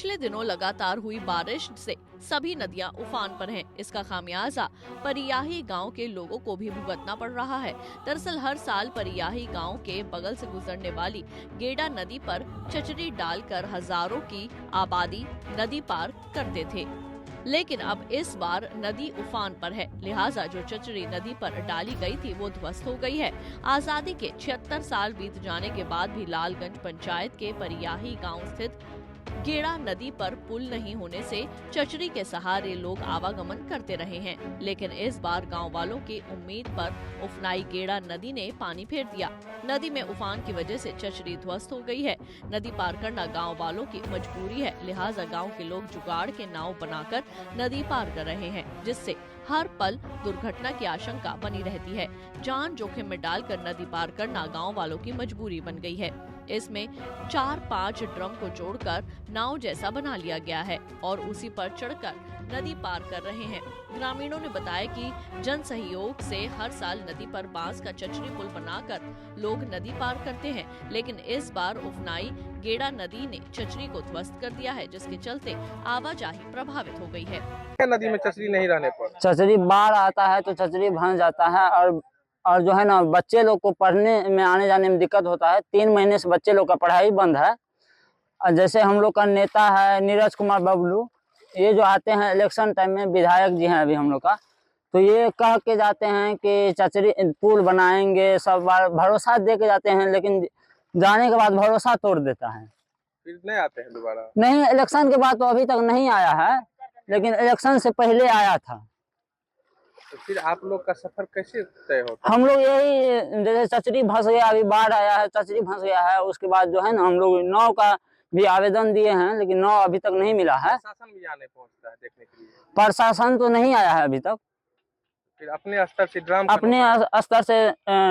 पिछले दिनों लगातार हुई बारिश से सभी नदियां उफान पर हैं। इसका खामियाजा परियाही गांव के लोगों को भी भुगतना पड़ रहा है। दरअसल हर साल परियाही गांव के बगल से गुजरने वाली गेड़ा नदी पर चचरी डालकर हजारों की आबादी नदी पार करते थे, लेकिन अब इस बार नदी उफान पर है, लिहाजा जो चचरी नदी पर डाली गई थी वो ध्वस्त हो गई है। आजादी के 76 साल बीत जाने के बाद भी लालगंज पंचायत के परियाही गांव स्थित गेड़ा नदी पर पुल नहीं होने से चचरी के सहारे लोग आवागमन करते रहे हैं, लेकिन इस बार गांव वालों की उम्मीद पर उफनाई गेड़ा नदी ने पानी फेर दिया। नदी में उफान की वजह से चचरी ध्वस्त हो गई है। नदी पार करना गांव वालों की मजबूरी है, लिहाजा गांव के लोग जुगाड़ के नाव बनाकर नदी पार कर रहे हैं, जिससे हर पल दुर्घटना की आशंका बनी रहती है। जान जोखिम में डालकर नदी पार करना गांव वालों की मजबूरी बन गई है। इसमें 4-5 ड्रम को जोड़कर नाव जैसा बना लिया गया है और उसी पर चढ़कर नदी पार कर रहे हैं। ग्रामीणों ने बताया कि जन सहयोग से हर साल नदी पर बांस का चचरी पुल बनाकर लोग नदी पार करते हैं, लेकिन इस बार उफनाई गेड़ा नदी ने चचरी को ध्वस्त कर दिया है, जिसके चलते आवाजाही प्रभावित हो गई है। नदी में चचरी नहीं रहने पर चचरी बाढ़ आता है तो चचरी भंग जाता है और जो है ना बच्चे लोग को पढ़ने में आने जाने में दिक्कत होता है। 3 महीने से बच्चे लोग का पढ़ाई बंद है। और जैसे हम लोग का नेता है नीरज कुमार बबलू, ये जो आते हैं इलेक्शन टाइम में, विधायक जी हैं अभी हम लोग का, तो ये कह के जाते हैं कि चचरी पुल बनाएंगे, सब बार भरोसा दे के जाते हैं, लेकिन जाने के बाद भरोसा तोड़ देता है। फिर नहीं आते हैं दोबारा? नहीं, इलेक्शन के बाद तो अभी तक नहीं आया है, लेकिन इलेक्शन से पहले आया था। तो फिर आप लोग का सफर कैसे तय होता? हम लोग यही, जैसे चचरी फंस गया, अभी बाढ़ आया है, चचरी फंस गया है, उसके बाद जो है ना हम लोग नाव का भी आवेदन दिए हैं, लेकिन नाव अभी तक नहीं मिला है। प्रशासन भी यहाँ नहीं पहुँचता है देखने के लिए? प्रशासन तो नहीं आया है अभी तक। फिर अपने स्तर से ड्राम अपने स्तर से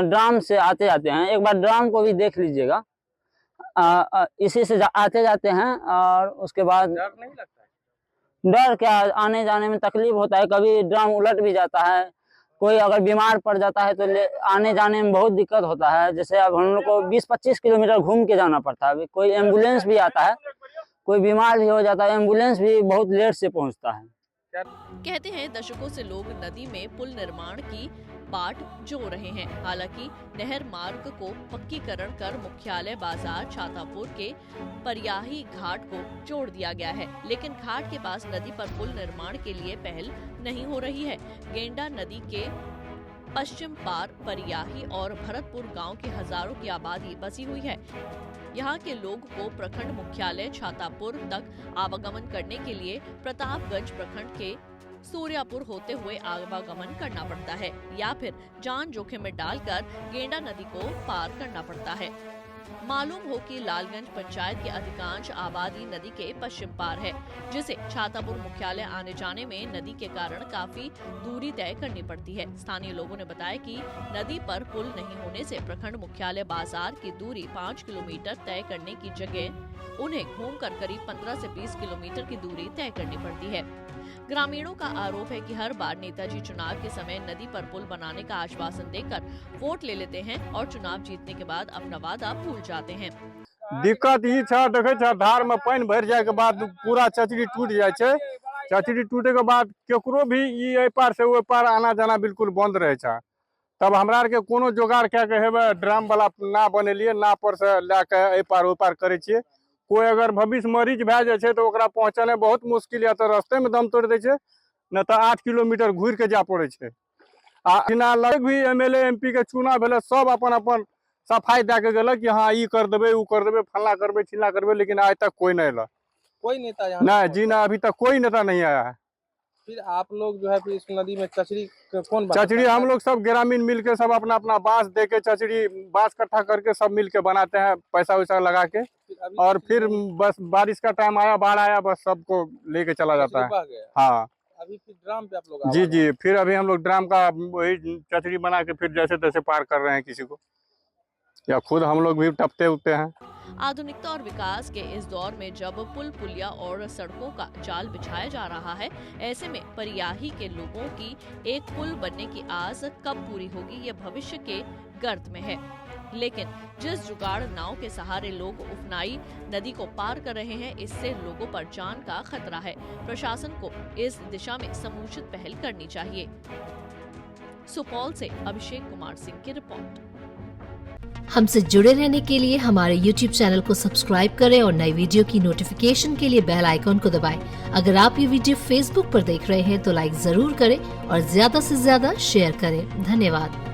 ड्राम से आते जाते हैं। एक बार ड्राम को भी देख लीजिएगा, इसी से आते जाते हैं। और उसके बाद डर नहीं लगता है? डर क्या, आने जाने में तकलीफ होता है, कभी ड्राम उलट भी जाता है, कोई अगर बीमार पड़ जाता है तो आने जाने में बहुत दिक्कत होता है। जैसे अब हम लोग को 20-25 किलोमीटर घूम के जाना पड़ता है। कोई एम्बुलेंस भी आता है, कोई बीमार भी हो जाता है, एम्बुलेंस भी बहुत लेट से पहुंचता है। कहते हैं दशकों से लोग नदी में पुल निर्माण की बाट जो रहे हैं। हालांकि नहर मार्ग को पक्कीकरण कर मुख्यालय बाजार छातापुर के परियाही घाट को जोड़ दिया गया है, लेकिन घाट के पास नदी पर पुल निर्माण के लिए पहल नहीं हो रही है। गेंडा नदी के पश्चिम पार परियाही और भरतपुर गांव की हजारों की आबादी बसी हुई है। यहाँ के लोग को प्रखंड मुख्यालय छातापुर तक आवागमन करने के लिए प्रतापगंज प्रखंड के सूर्यापुर होते हुए आवागमन करना पड़ता है, या फिर जान जोखिम में डालकर गेंडा नदी को पार करना पड़ता है। मालूम हो कि लालगंज पंचायत की अधिकांश आबादी नदी के पश्चिम पार है, जिसे छातापुर मुख्यालय आने जाने में नदी के कारण काफी दूरी तय करनी पड़ती है। स्थानीय लोगों ने बताया कि नदी पर पुल नहीं होने से प्रखंड मुख्यालय बाजार की दूरी 5 किलोमीटर तय करने की जगह उन्हें घूमकर करीब 15 से 20 किलोमीटर की दूरी तय करनी पड़ती है। ग्रामीणों का आरोप है कि हर बार नेताजी चुनाव के समय नदी पर पुल बनाने का आश्वासन देकर वोट ले लेते हैं और चुनाव जीतने के बाद अपना वादा भूल जाते हैं। दिक्कत ई छ, देखे छ धार में पानी भर जाए के बाद पूरा चचरी टूट जाए छे। चचरी टूटे के बाद केकरो भी ई ए पार से ओ पार आना जाना बिल्कुल बंद रहे छ। तब हमरा आर के कोनो जोगाड़ क्या के हेबे ड्राम वाला ना बनेलिए, ना पर से लाके ए पार ओ पार करे छिए। कोई अगर भविष्य मरीज भए जाए छे तो ओकरा पहुंचने बहुत मुश्किल या तो रास्ते में दम तोड़ दे छे, न तो 8 किलोमीटर घूर के जा पड़े छे। आ लग भी एमएलए एमपी के चुनाव भेले, सब अपन अपन सफाई दे के गेल कि हाँ ई कर देबे, ऊ कर देबे, फल्ला करबे, चिल्ला करबे, लेकिन आज तक कोई नहीं आया। कोई नेता यहाँ नहीं जी, ना अभी तक कोई नेता नहीं आया है। फिर आप लोग जो है फिर इस नदी में चचरी कौन चचरी हम लोग सब ग्रामीण मिलके सब अपना अपना बांस दे के चचरी बांस इकट्ठा करके सब मिलके बनाते हैं, पैसा वैसा लगा के। और फिर बस बारिश का टाइम आया, बाढ़ आया, बस सबको लेके चला जाता है। हाँ, अभी फिर ड्राम पे आप लोग? जी जी, फिर अभी हम लोग ड्राम का वही चचरी बना के फिर जैसे तैसे पार कर रहे हैं किसी को, या खुद हम लोग भी टपते उठते हैं। आधुनिकता और विकास के इस दौर में जब पुल पुलिया और सड़कों का जाल बिछाया जा रहा है, ऐसे में परियाही के लोगों की एक पुल बनने की आस कब पूरी होगी, ये भविष्य के गर्त में है। लेकिन जिस जुगाड़ नाव के सहारे लोग उफनाई नदी को पार कर रहे हैं, इससे लोगों पर जान का खतरा है। प्रशासन को इस दिशा में समुचित पहल करनी चाहिए। सुपौल से अभिषेक कुमार सिंह की रिपोर्ट। हमसे जुड़े रहने के लिए हमारे YouTube चैनल को सब्सक्राइब करें और नई वीडियो की नोटिफिकेशन के लिए बेल आइकॉन को दबाएं। अगर आप ये वीडियो Facebook पर देख रहे हैं तो लाइक जरूर करें और ज्यादा से ज्यादा शेयर करें। धन्यवाद।